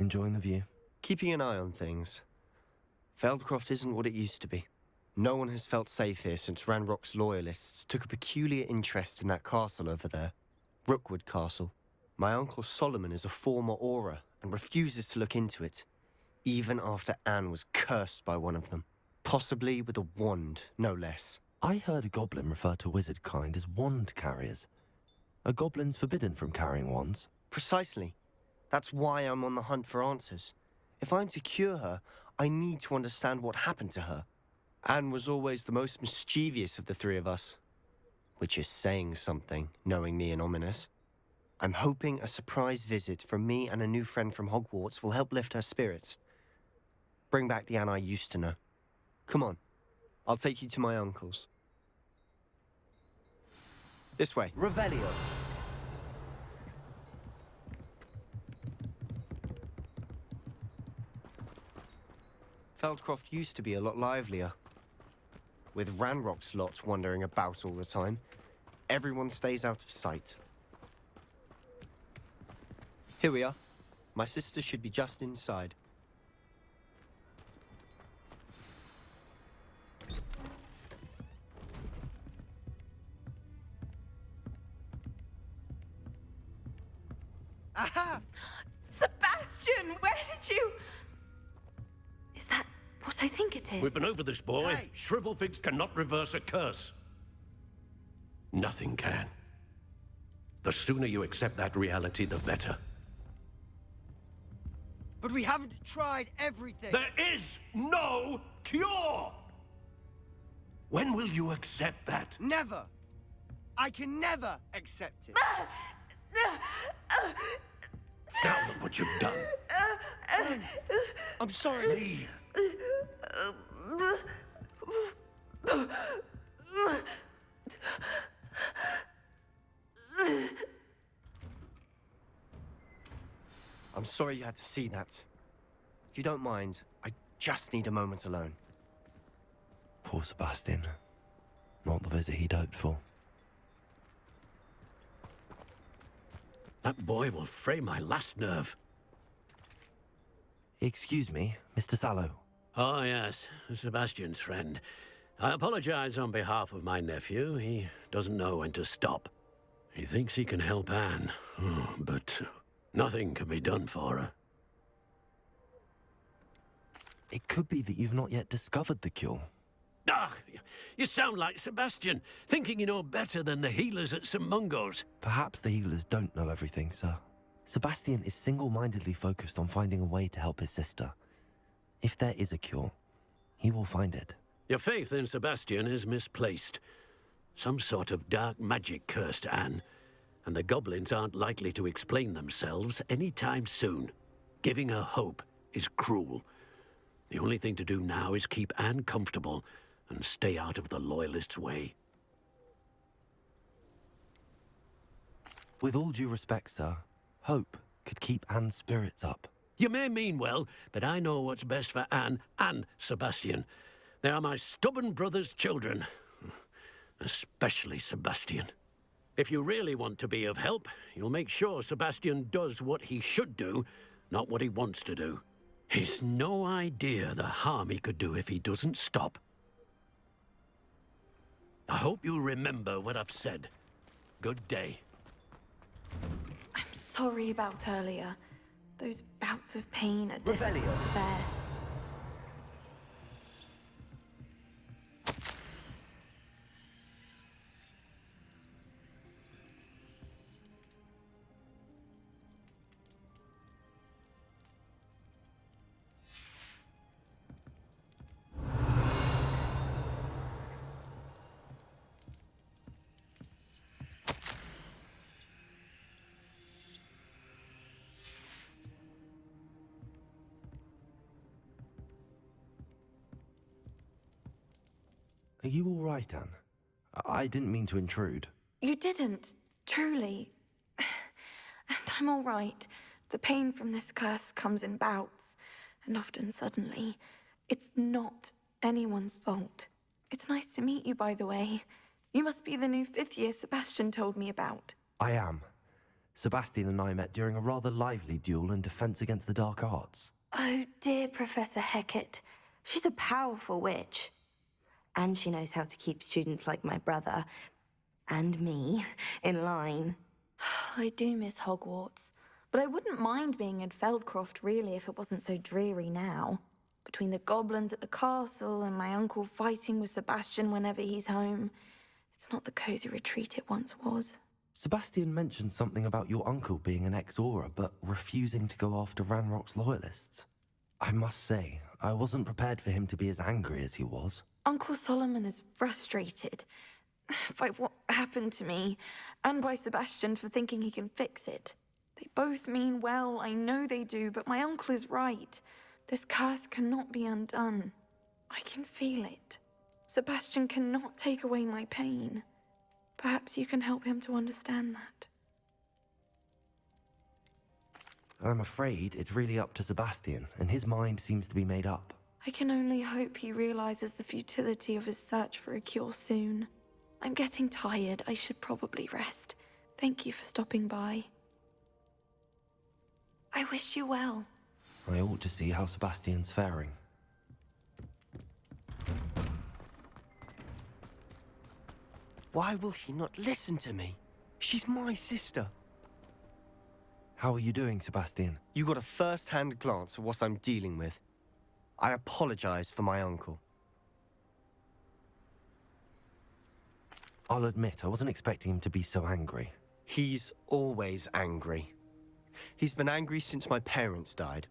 Enjoying the view? Keeping an eye on things. Feldcroft isn't what it used to be. No one has felt safe here since Ranrock's loyalists took a peculiar interest in that castle over there. Rookwood Castle. My uncle Solomon is a former Auror and refuses to look into it, even after Anne was cursed by one of them. Possibly with a wand, no less. I heard a goblin refer to wizard kind as wand carriers. Are goblins forbidden from carrying wands? Precisely. That's why I'm on the hunt for answers. If I'm to cure her, I need to understand what happened to her. Anne was always the most mischievous of the three of us. Which is saying something, knowing me and ominous. I'm hoping a surprise visit from me and a new friend from Hogwarts will help lift her spirits. Bring back the Anne I used to know. Come on, I'll take you to my uncle's. This way. Revelio. Feldcroft used to be a lot livelier. With Ranrock's lot wandering about all the time, everyone stays out of sight. Here we are. My sister should be just inside. Aha! Sebastian, where did you... Is that what I think it is? We've been over this, boy. Hey! Shrivelfigs cannot reverse a curse. Nothing can. The sooner you accept that reality, the better. But we haven't tried everything. There is no cure! When will you accept that? Never. I can never accept it. Now look what you've done. I'm sorry. Leave. I'm sorry you had to see that. If you don't mind, I just need a moment alone. Poor Sebastian. Not the visit he'd hoped for. That boy will fray my last nerve. Excuse me, Mr. Sallow. Oh, yes, Sebastian's friend. I apologize on behalf of my nephew. He doesn't know when to stop. He thinks he can help Anne, but nothing can be done for her. It could be that you've not yet discovered the cure. Ah, you sound like Sebastian, thinking you know better than the healers at St. Mungo's. Perhaps the healers don't know everything, sir. Sebastian is single-mindedly focused on finding a way to help his sister. If there is a cure, he will find it. Your faith in Sebastian is misplaced. Some sort of dark magic cursed Anne, and the goblins aren't likely to explain themselves anytime soon. Giving her hope is cruel. The only thing to do now is keep Anne comfortable and stay out of the Loyalists' way. With all due respect, sir, hope could keep Anne's spirits up. You may mean well, but I know what's best for Anne and Sebastian. They are my stubborn brother's children. Especially Sebastian. If you really want to be of help, you'll make sure Sebastian does what he should do, not what he wants to do. He's no idea the harm he could do if he doesn't stop. I hope you remember what I've said. Good day. I'm sorry about earlier. Those bouts of pain are difficult to bear. Are you all right, Anne? I didn't mean to intrude. You didn't, truly. And I'm all right. The pain from this curse comes in bouts, and often suddenly. It's not anyone's fault. It's nice to meet you, by the way. You must be the new fifth year Sebastian told me about. I am. Sebastian and I met during a rather lively duel in defense against the dark arts. Oh, dear Professor Hecat. She's a powerful witch. And she knows how to keep students like my brother, and me, in line. I do miss Hogwarts, but I wouldn't mind being in Feldcroft, really, if it wasn't so dreary now. Between the goblins at the castle and my uncle fighting with Sebastian whenever he's home, it's not the cozy retreat it once was. Sebastian mentioned something about your uncle being an ex-Auror, but refusing to go after Ranrock's loyalists. I must say, I wasn't prepared for him to be as angry as he was. Uncle Solomon is frustrated by what happened to me, and by Sebastian for thinking he can fix it. They both mean well, I know they do, but my uncle is right. This curse cannot be undone. I can feel it. Sebastian cannot take away my pain. Perhaps you can help him to understand that. I'm afraid it's really up to Sebastian, and his mind seems to be made up. I can only hope he realizes the futility of his search for a cure soon. I'm getting tired. I should probably rest. Thank you for stopping by. I wish you well. I ought to see how Sebastian's faring. Why will he not listen to me? She's my sister. How are you doing, Sebastian? You got a first-hand glance at what I'm dealing with. I apologize for my uncle. I'll admit, I wasn't expecting him to be so angry. He's always angry. He's been angry since my parents died.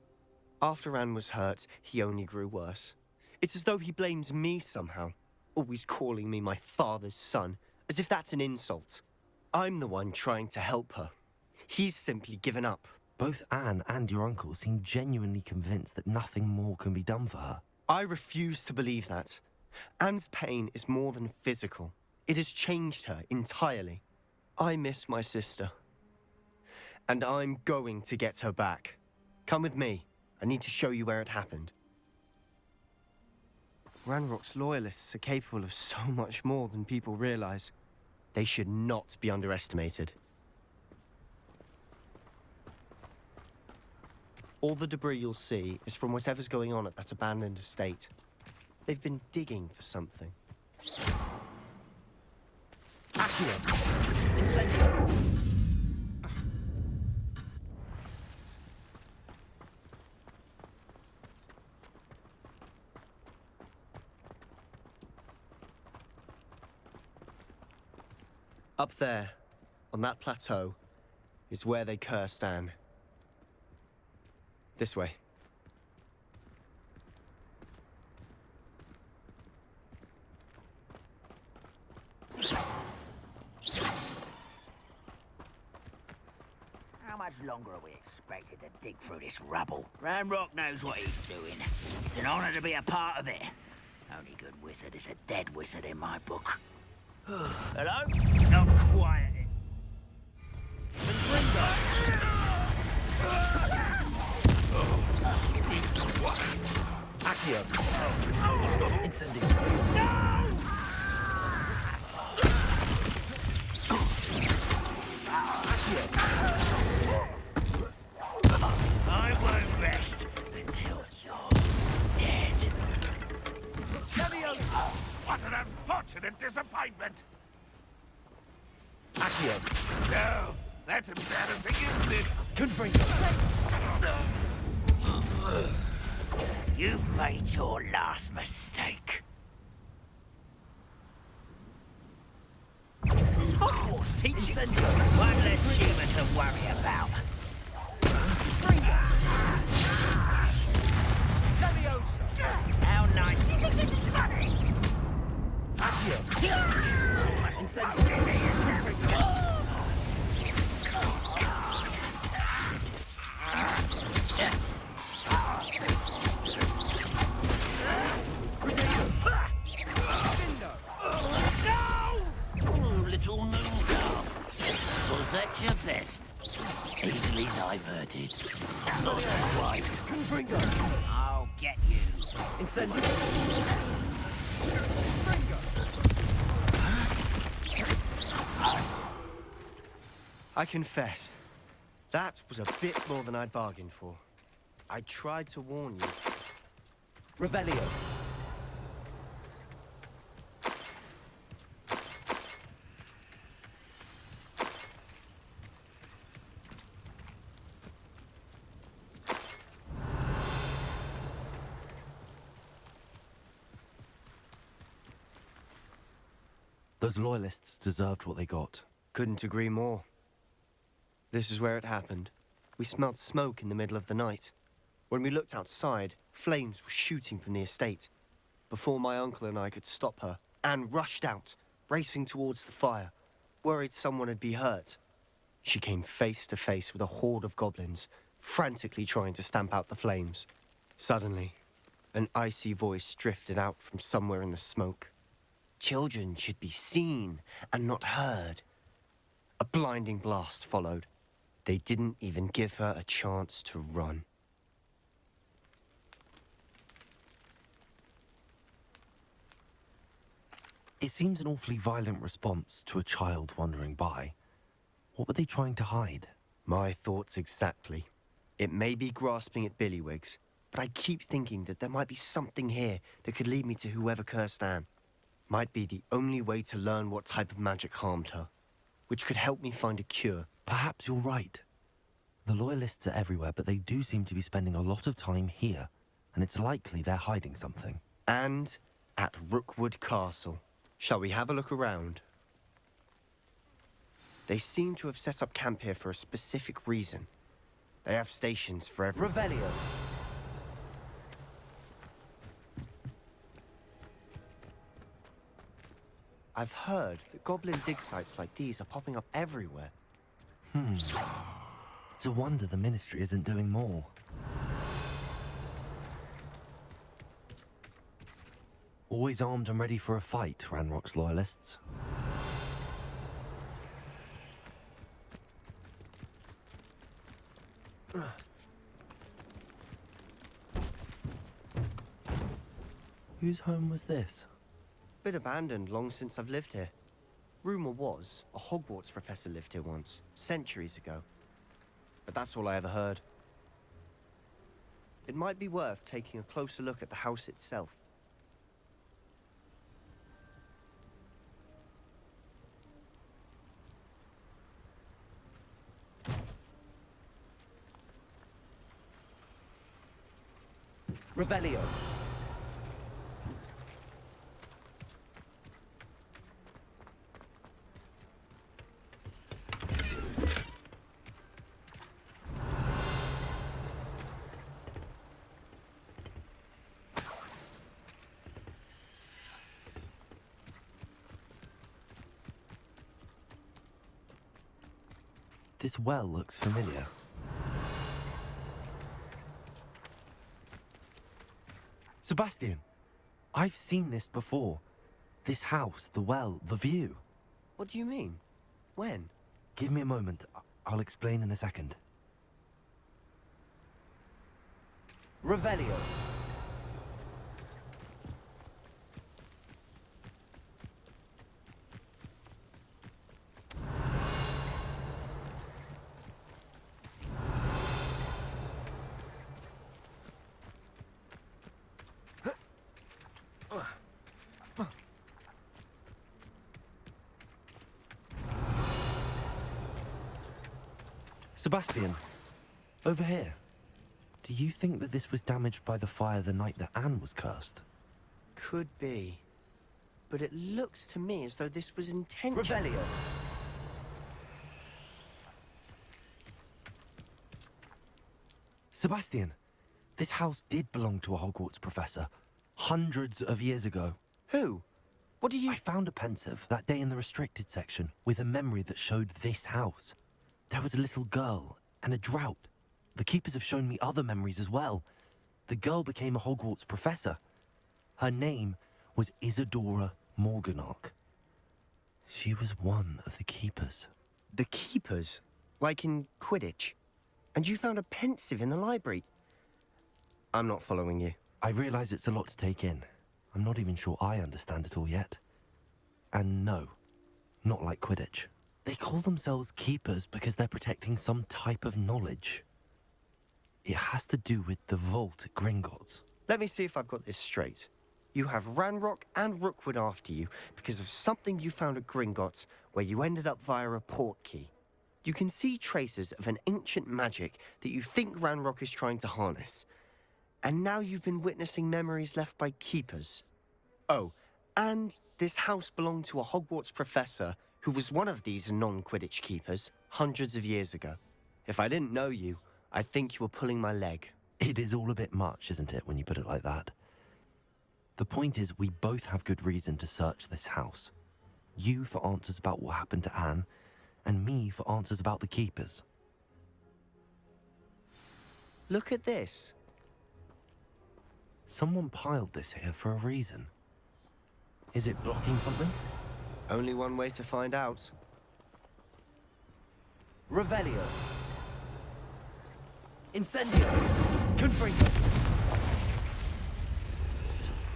After Anne was hurt, he only grew worse. It's as though he blames me somehow, always calling me my father's son, as if that's an insult. I'm the one trying to help her. He's simply given up. Both Anne and your uncle seem genuinely convinced that nothing more can be done for her. I refuse to believe that. Anne's pain is more than physical. It has changed her entirely. I miss my sister. And I'm going to get her back. Come with me. I need to show you where it happened. Ranrock's loyalists are capable of so much more than people realize. They should not be underestimated. All the debris you'll see is from whatever's going on at that abandoned estate. They've been digging for something. Accio! Incendio! Up there, on that plateau, is where they cursed Anne. This way. How much longer are we expected to dig through this rubble? Ranrock knows what he's doing. It's an honor to be a part of it. Only good wizard is a dead wizard in my book. Hello? Not quiet. Accio! Incendio! I won't rest until you're dead. What an unfortunate disappointment! Accio! No, that's embarrassing, isn't it? Confringo! You've made your last mistake. Does Hogwarts teach you? One less human to worry about. How nice do you think this is funny? Little moon girl. Was that your best? Easily diverted. That's not her wife. I'll get you. I confess, That was a bit more than I'd bargained for. I tried to warn you. Revelio. Those loyalists deserved what they got. Couldn't agree more. This is where it happened. We smelled smoke in the middle of the night. When we looked outside, flames were shooting from the estate. Before my uncle and I could stop her, Anne rushed out, racing towards the fire, worried someone had been hurt. She came face to face with a horde of goblins, frantically trying to stamp out the flames. Suddenly, an icy voice drifted out from somewhere in the smoke. Children should be seen and not heard. A blinding blast followed. They didn't even give her a chance to run. It seems an awfully violent response to a child wandering by. What were they trying to hide? My thoughts exactly. It may be grasping at billywhigs, but I keep thinking that there might be something here that could lead me to whoever cursed Anne. Might be the only way to learn what type of magic harmed her, which could help me find a cure. Perhaps you're right. The Loyalists are everywhere, but they do seem to be spending a lot of time here, and it's likely they're hiding something. And at Rookwood Castle. Shall we have a look around? They seem to have set up camp here for a specific reason. They have stations for every... Revelio. I've heard that goblin dig sites like these are popping up everywhere. It's a wonder the Ministry isn't doing more. Always armed and ready for a fight, Ranrock's Loyalists. Whose home was this? Been abandoned long since I've lived here. Rumor was a Hogwarts professor lived here once, centuries ago. But that's all I ever heard. It might be worth taking a closer look at the house itself. Revelio. This well looks familiar. Sebastian, I've seen this before. This house, the well, the view. What do you mean? When? Give me a moment. I'll explain in a second. Revelio. Sebastian, over here. Do you think that this was damaged by the fire the night that Anne was cursed? Could be. But it looks to me as though this was intentional. Revelio. Sebastian, this house did belong to a Hogwarts professor. Hundreds of years ago. Who? What do you... I found a pensive that day in the restricted section with a memory that showed this house. There was a little girl and a drought. The keepers have shown me other memories as well. The girl became a Hogwarts professor. Her name was Isadora Morganach. She was one of the keepers. The keepers? Like in Quidditch? And you found a pensive in the library? I'm not following you. I realize it's a lot to take in. I'm not even sure I understand it all yet. And no, not like Quidditch. They call themselves keepers because they're protecting some type of knowledge. It has to do with the vault at Gringotts. Let me see if I've got this straight. You have Ranrock and Rookwood after you because of something you found at Gringotts where you ended up via a port key. You can see traces of an ancient magic that you think Ranrock is trying to harness. And now you've been witnessing memories left by keepers. Oh, and this house belonged to a Hogwarts professor who was one of these non-Quidditch keepers hundreds of years ago. If I didn't know you, I'd think you were pulling my leg. It is all a bit much, isn't it, when you put it like that? The point is, we both have good reason to search this house. You for answers about what happened to Anne, and me for answers about the keepers. Look at this. Someone piled this here for a reason. Is it blocking something? Only one way to find out. Revelio. Incendio. Confringo.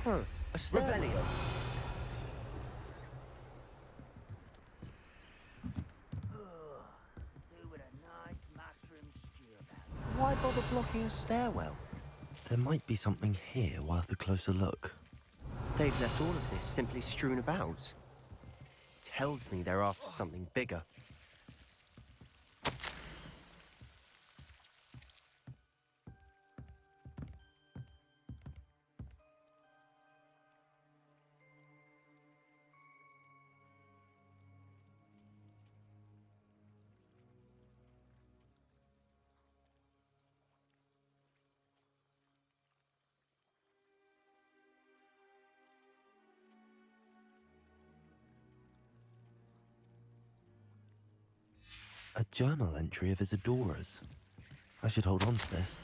Huh, a stairwell. Revelio. Why bother blocking a stairwell? There might be something here worth a closer look. They've left all of this simply strewn about. Tells me they're after something bigger. A journal entry of Isadora's. I should hold on to this.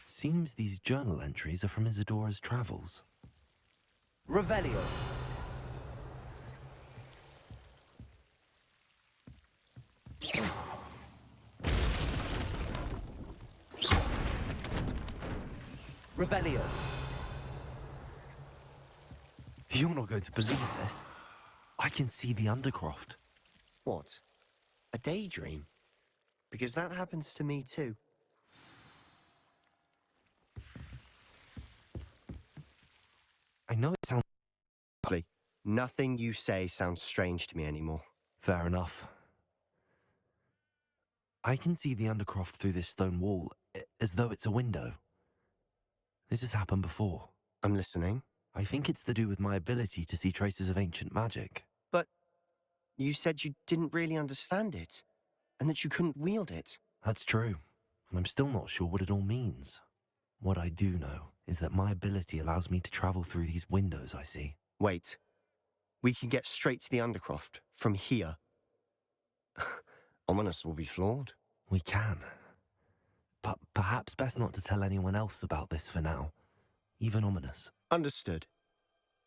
Seems these journal entries are from Isadora's travels. Revelio. Revelio. You're not going to believe this. I can see the Undercroft. What? A daydream? Because that happens to me too. I know it sounds... Honestly, nothing you say sounds strange to me anymore. Fair enough. I can see the Undercroft through this stone wall, as though it's a window. This has happened before. I'm listening. I think it's to do with my ability to see traces of ancient magic. But you said you didn't really understand it, and that you couldn't wield it. That's true, and I'm still not sure what it all means. What I do know is that my ability allows me to travel through these windows I see. Wait. We can get straight to the Undercroft from here. Ominous will be flawed. We can. But perhaps best not to tell anyone else about this for now. Even Ominous. Understood.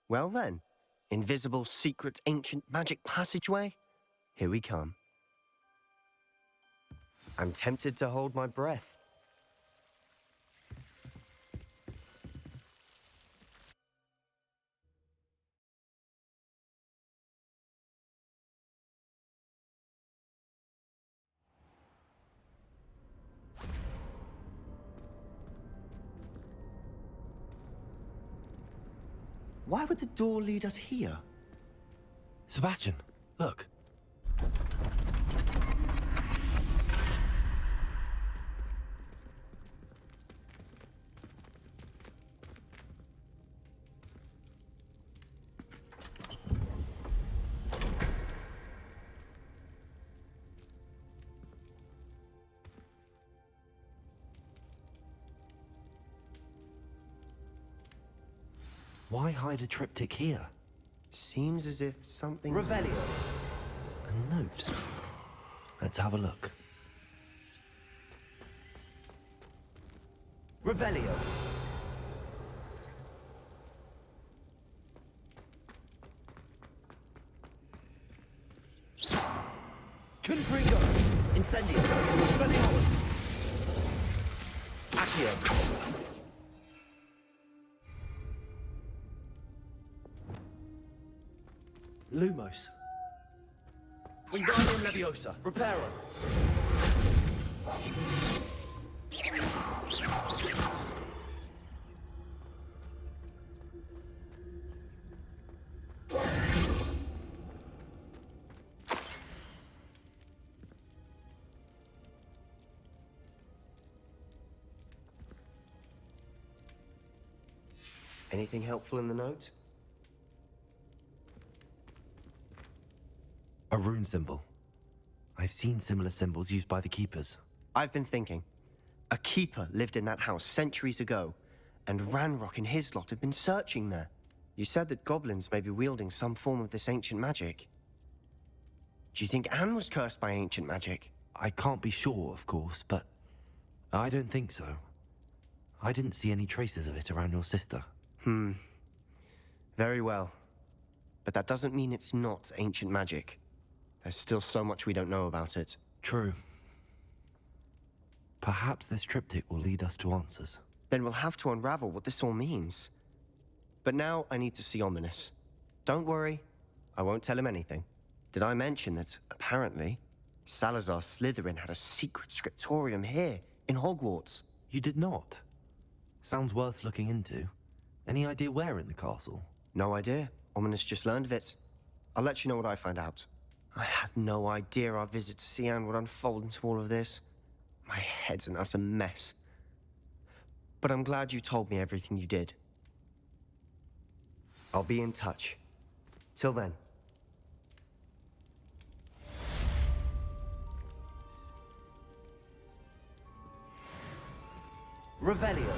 Well then, invisible, secret, ancient magic passageway? Here we come. I'm tempted to hold my breath. Why would the door lead us here? Sebastian, look. Why hide a triptych here? Seems as if something's... Revelio. A note. Let's have a look. Revelio. Confringo. Incendio. Spelliolus. Accio. Lumos. Wingardium Leviosa. Reparo. Anything helpful in the note? A rune symbol. I've seen similar symbols used by the keepers. I've been thinking. A keeper lived in that house centuries ago, and Ranrock and his lot have been searching there. You said that goblins may be wielding some form of this ancient magic. Do you think Anne was cursed by ancient magic? I can't be sure, of course, but I don't think so. I didn't see any traces of it around your sister. Very well. But that doesn't mean it's not ancient magic. There's still so much we don't know about it. True. Perhaps this triptych will lead us to answers. Then we'll have to unravel what this all means. But now I need to see Ominous. Don't worry, I won't tell him anything. Did I mention that, apparently, Salazar Slytherin had a secret scriptorium here, in Hogwarts? You did not? Sounds worth looking into. Any idea where in the castle? No idea. Ominous just learned of it. I'll let you know what I find out. I had no idea our visit to Cian would unfold into all of this. My head's an utter mess. But I'm glad you told me everything you did. I'll be in touch. Till then. Revelio.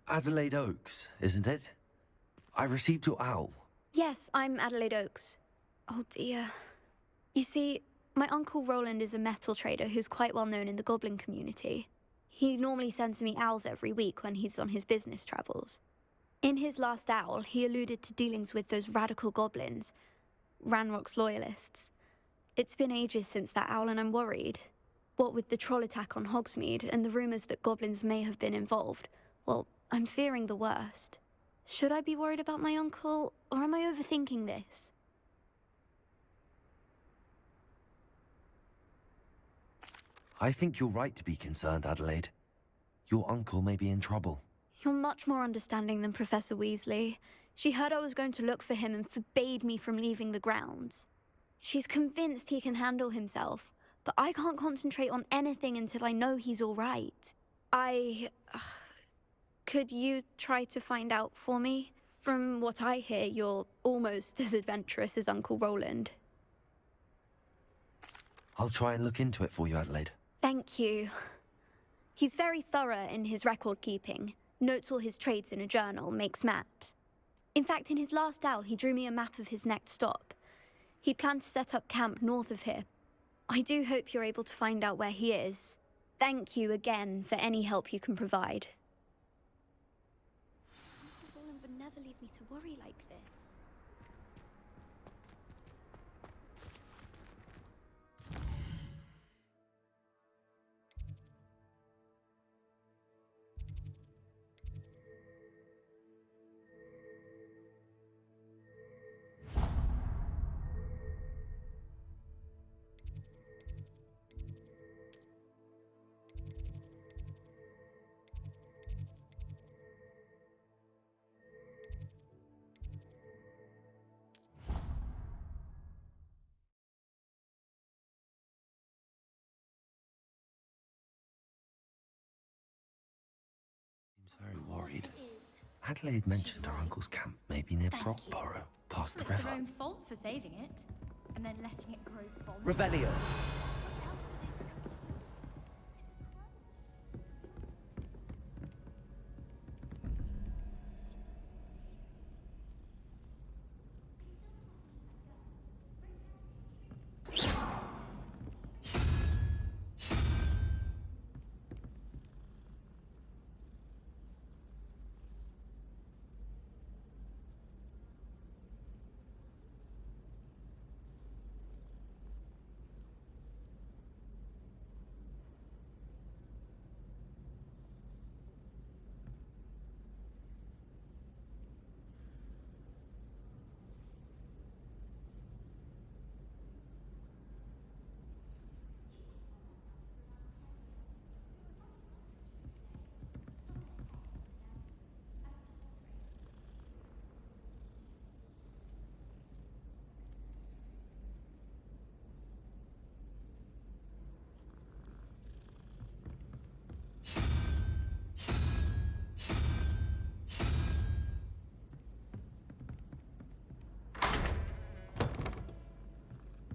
Adelaide Oaks, isn't it? I received your owl. Yes, I'm Adelaide Oaks. Oh dear. You see, My uncle Roland is a metal trader who's quite well known in the goblin community. He normally sends me owls every week when he's on his business travels. In his last owl, he alluded to dealings with those radical goblins, Ranrock's loyalists. It's been ages since that owl and I'm worried. What with the troll attack on Hogsmeade and the rumours that goblins may have been involved, well, I'm fearing the worst. Should I be worried about my uncle, or am I overthinking this? I think you're right to be concerned, Adelaide. Your uncle may be in trouble. You're much more understanding than Professor Weasley. She heard I was going to look for him and forbade me from leaving the grounds. She's convinced he can handle himself, but I can't concentrate on anything until I know he's all right. Could you try to find out for me? From what I hear, you're almost as adventurous as Uncle Roland. I'll try and look into it for you, Adelaide. Thank you. He's very thorough in his record keeping, notes all his trades in a journal, makes maps. In fact, in his last owl, he drew me a map of his next stop. He planned to set up camp north of here. I do hope you're able to find out where he is. Thank you again for any help you can provide. Uncle Roland would never leave me to worry like this. Very worried. Adelaide mentioned her uncle's camp may be near Brockborough, past the It's river. their own fault for saving it, and then letting it grow bold. Revelio.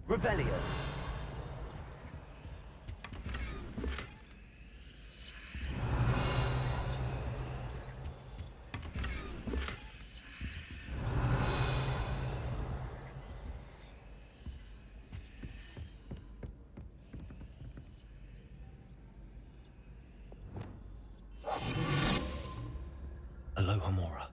Revelio. Aloha Mora.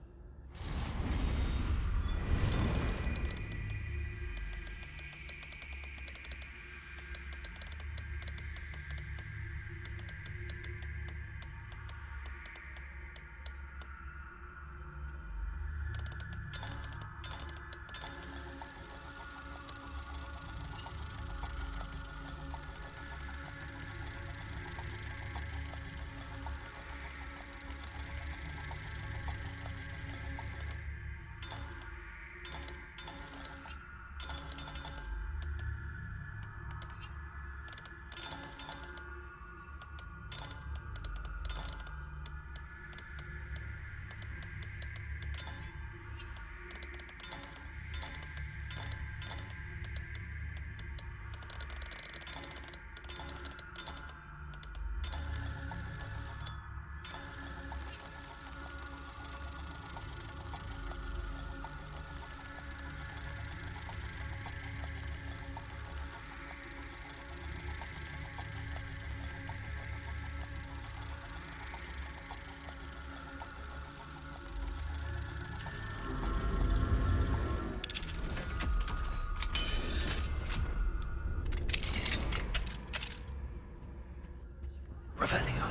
Revelio.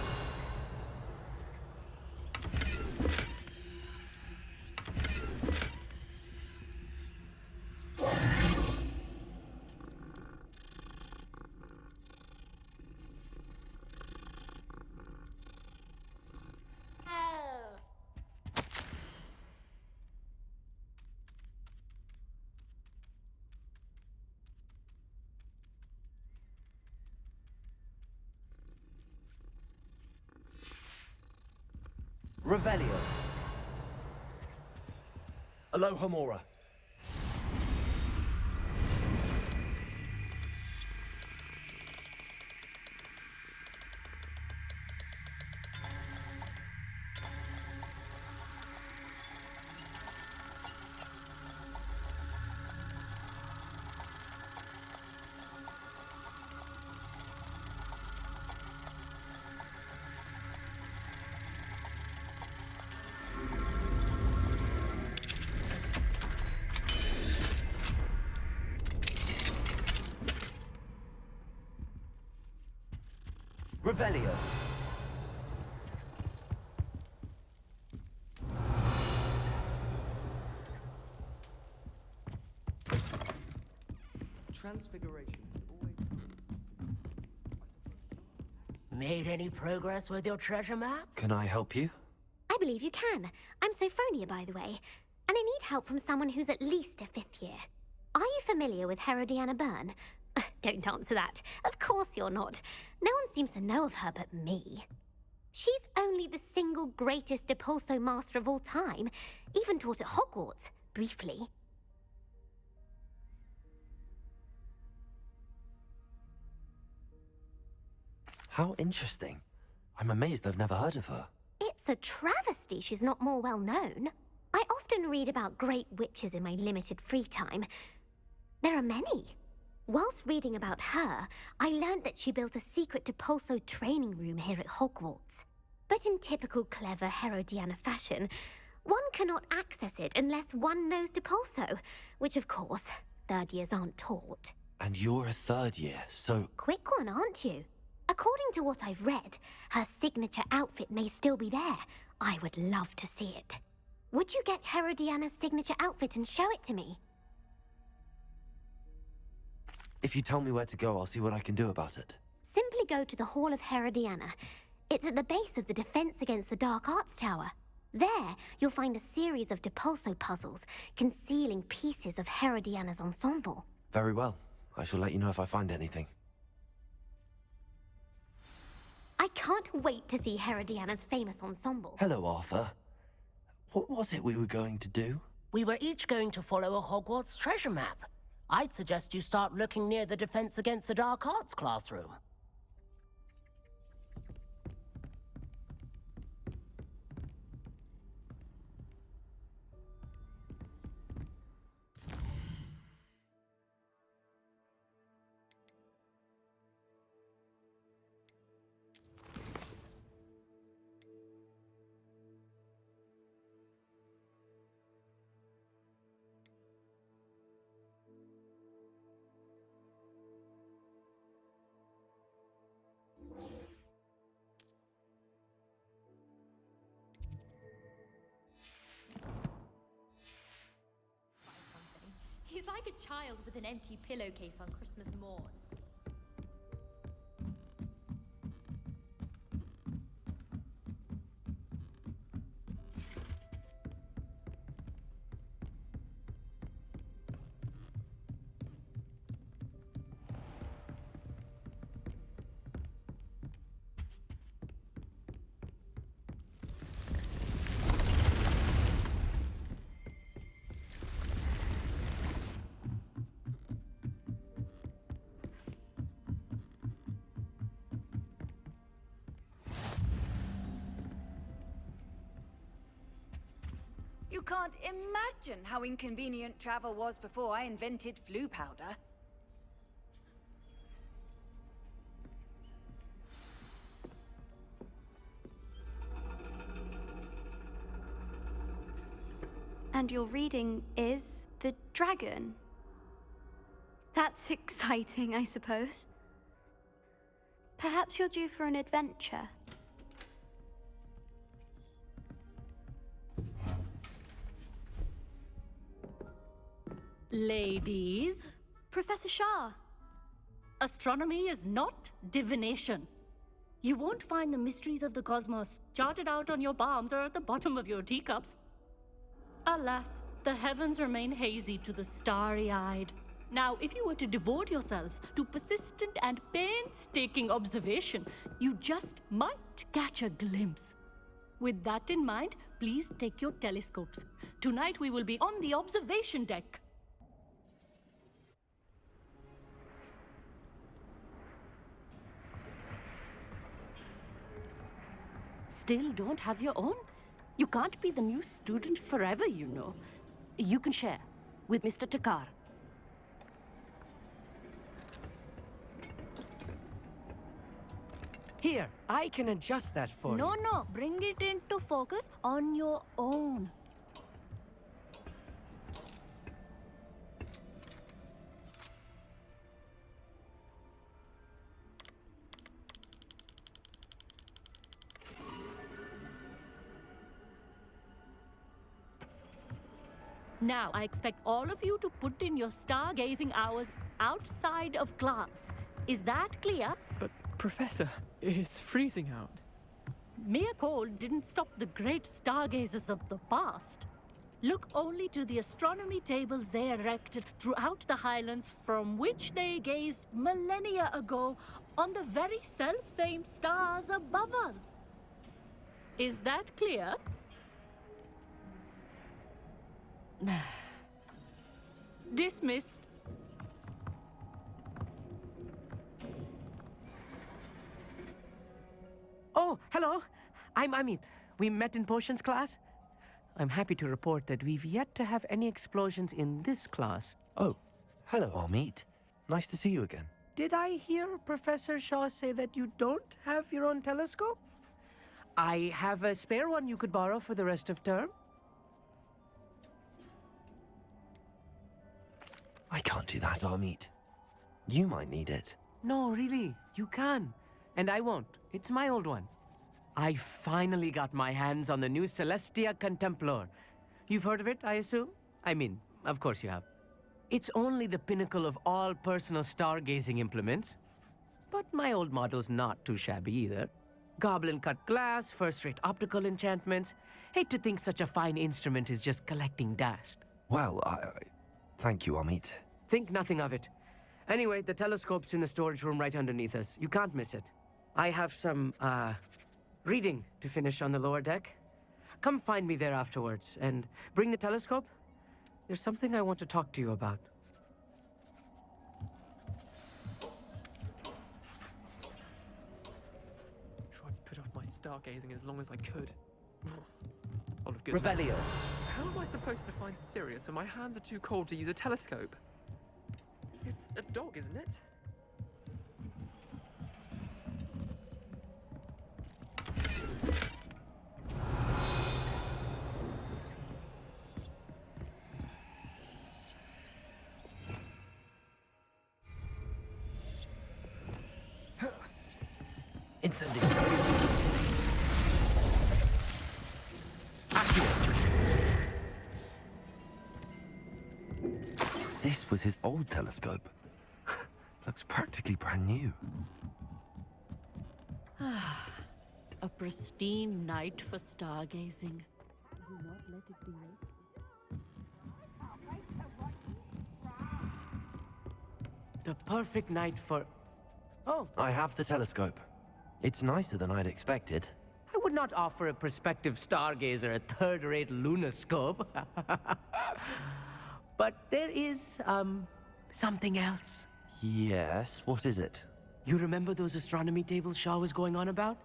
Revelio. Alohomora. Revelio. Transfiguration. Made any progress with your treasure map? Can I help you? I believe you can. I'm Sophronia, by the way, and I need help from someone who's at least a 5th year. Are you familiar with Herodiana Byrne? Don't answer that. Of course you're not. No one seems to know of her but me. She's only the single greatest Depulso master of all time, even taught at Hogwarts, briefly. How interesting. I'm amazed I've never heard of her. It's a travesty she's not more well known. I often read about great witches in my limited free time. There are many. Whilst reading about her, I learned that she built a secret Depulso training room here at Hogwarts. But in typical clever Herodiana fashion, one cannot access it unless one knows Depulso, which of course, 3rd years aren't taught. And you're a 3rd year, so... Quick one, aren't you? According to what I've read, her signature outfit may still be there. I would love to see it. Would you get Herodiana's signature outfit and show it to me? If you tell me where to go, I'll see what I can do about it. Simply go to the Hall of Herodiana. It's at the base of the Defense Against the Dark Arts Tower. There, you'll find a series of Depulso puzzles concealing pieces of Herodiana's ensemble. Very well. I shall let you know if I find anything. I can't wait to see Herodiana's famous ensemble. Hello, Arthur. What was it we were going to do? We were each going to follow a Hogwarts treasure map. I'd suggest you start looking near the Defense Against the Dark Arts classroom. He's like a child with an empty pillowcase on Christmas morn. You can't imagine how inconvenient travel was before I invented flu powder. And your reading is the dragon. That's exciting, I suppose. Perhaps you're due for an adventure. Ladies, Professor Shah. astronomy is not divination. You won't find the mysteries of the cosmos charted out on your palms or at the bottom of your teacups. Alas, the heavens remain hazy to the starry-eyed. Now, if you were to devote yourselves to persistent and painstaking observation, you just might catch a glimpse. With that in mind, please take your telescopes. Tonight we will be on the observation deck. Still don't have your own? You can't be the new student forever, you know. You can share with Mr. Takar. Here, I can adjust that for you. No, bring it into focus on your own. Now, I expect all of you to put in your stargazing hours outside of class. Is that clear? But, Professor, it's freezing out. Mere cold didn't stop the great stargazers of the past. Look only to the astronomy tables they erected throughout the highlands from which they gazed millennia ago on the very self-same stars above us. Is that clear? Dismissed. Oh, hello. I'm Amit. We met in potions class. I'm happy to report that we've yet to have any explosions in this class. Oh, hello, Amit. Nice to see you again. Did I hear Professor Shaw say that you don't have your own telescope? I have a spare one you could borrow for the rest of term. I can't do that, Amit. You might need it. No, really, you can. And I won't. It's my old one. I finally got my hands on the new Celestia Contemplar. You've heard of it, I assume? I mean, of course you have. It's only the pinnacle of all personal stargazing implements. But my old model's not too shabby either. Goblin-cut glass, first-rate optical enchantments. Hate to think such a fine instrument is just collecting dust. Well, thank you, Amit. Think nothing of it. Anyway, the telescope's in the storage room right underneath us. You can't miss it. I have some, reading to finish on the lower deck. Come find me there afterwards, and bring the telescope. There's something I want to talk to you about. Tried to put off my stargazing as long as I could. All of good. Revelio. How am I supposed to find Sirius when my hands are too cold to use a telescope? It's a dog, isn't it? Incendio. This was his old telescope. Looks practically brand new. A pristine night for stargazing. Do not let it be late. The perfect night for... Oh, I have the telescope. It's nicer than I'd expected. I would not offer a prospective stargazer a third-rate lunoscope. But there is, something else. Yes, what is it? You remember those astronomy tables Shaw was going on about?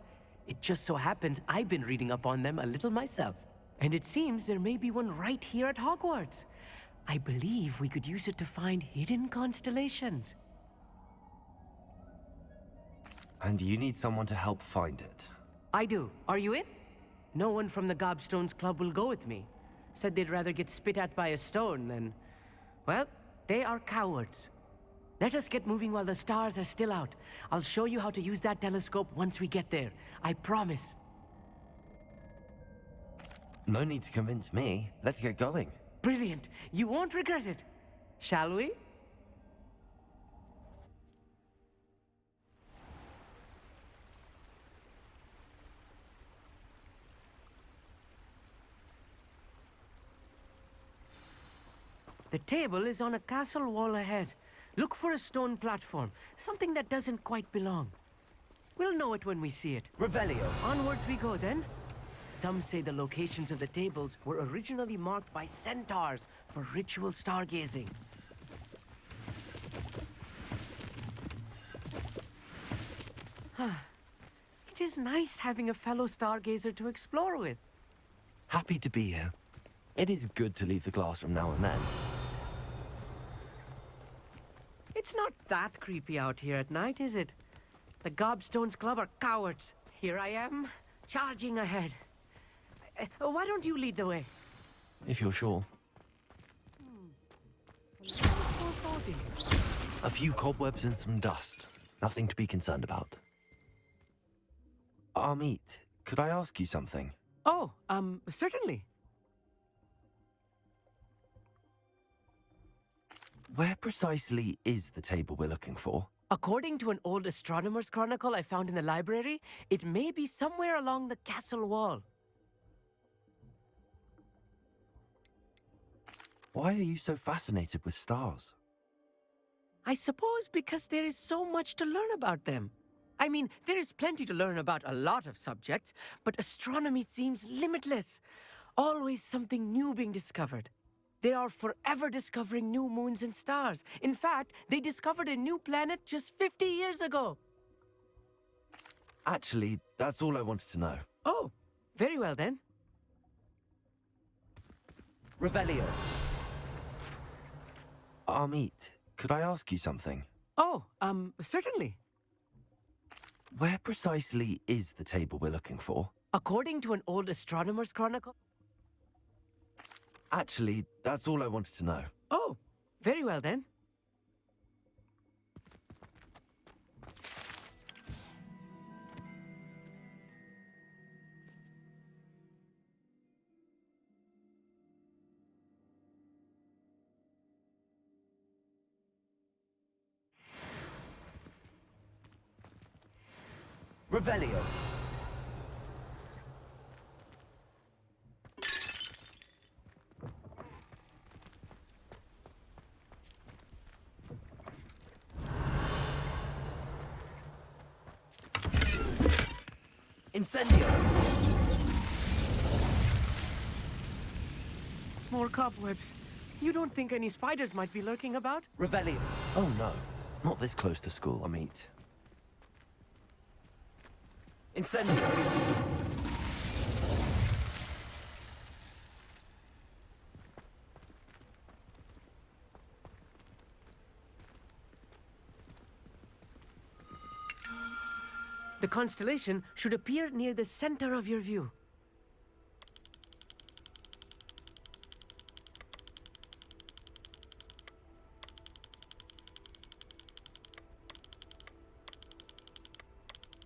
It just so happens I've been reading up on them a little myself. And it seems there may be one right here at Hogwarts. I believe we could use it to find hidden constellations. And you need someone to help find it. I do. Are you in? No one from the Gobstones Club will go with me. Said they'd rather get spit at by a stone than... Well, they are cowards. Let us get moving while the stars are still out. I'll show you how to use that telescope once we get there. I promise. No need to convince me. Let's get going. Brilliant. You won't regret it. Shall we? The table is on a castle wall ahead. Look for a stone platform, something that doesn't quite belong. We'll know it when we see it. Revelio. Onwards we go then. Some say the locations of the tables were originally marked by centaurs for ritual stargazing. It is nice having a fellow stargazer to explore with. Happy to be here. It is good to leave the classroom now and then. It's not that creepy out here at night, is it? The Gobstones Club are cowards. Here I am, charging ahead. Why don't you lead the way? If you're sure. A few cobwebs and some dust. Nothing to be concerned about. Amit, could I ask you something? Oh, certainly. Where precisely is the table we're looking for? According to an old astronomer's chronicle I found in the library, it may be somewhere along the castle wall. Why are you so fascinated with stars? I suppose because there is so much to learn about them. I mean, there is plenty to learn about a lot of subjects, but astronomy seems limitless. Always something new being discovered. They are forever discovering new moons and stars. In fact, they discovered a new planet just 50 years ago. Actually, that's all I wanted to know. Oh, very well then. Revelio. Amit, could I ask you something? Oh, certainly. Where precisely is the table we're looking for? According to an old astronomer's chronicle... Actually, that's all I wanted to know. Oh, very well then. Revelio. Incendio! More cobwebs. You don't think any spiders might be lurking about? Revelio. Oh no, not this close to school, Amit. Incendio! The constellation should appear near the center of your view.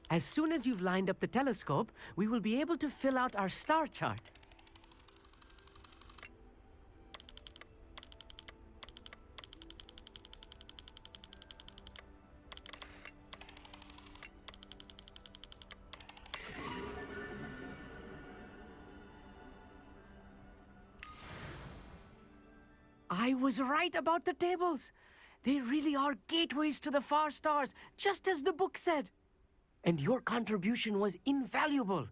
As soon as you've lined up the telescope, we will be able to fill out our star chart. I was right about the tables. They really are gateways to the far stars, just as the book said. And your contribution was invaluable.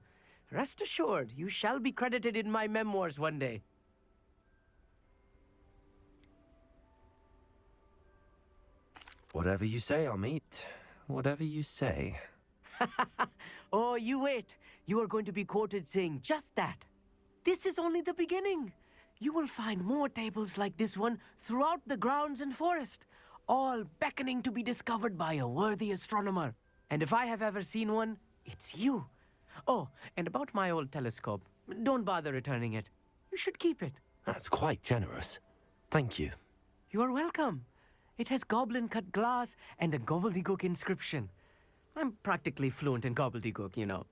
Rest assured, you shall be credited in my memoirs one day. Whatever you say, Amit. Whatever you say. Oh, you wait. You are going to be quoted saying just that. This is only the beginning. You will find more tables like this one throughout the grounds and forest, all beckoning to be discovered by a worthy astronomer. And if I have ever seen one, it's you. Oh, and about my old telescope, don't bother returning it. You should keep it. That's quite generous. Thank you. You are welcome. It has goblin-cut glass and a gobbledygook inscription. I'm practically fluent in gobbledygook, you know.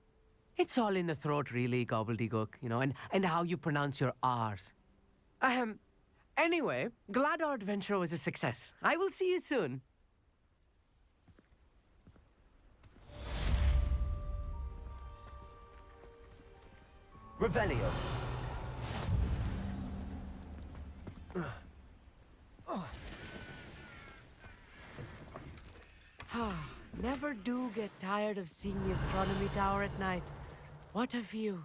It's all in the throat, really, gobbledygook, you know, and how you pronounce your R's. Anyway, glad our adventure was a success. I will see you soon. Revelio. Never do get tired of seeing the astronomy tower at night. What a view.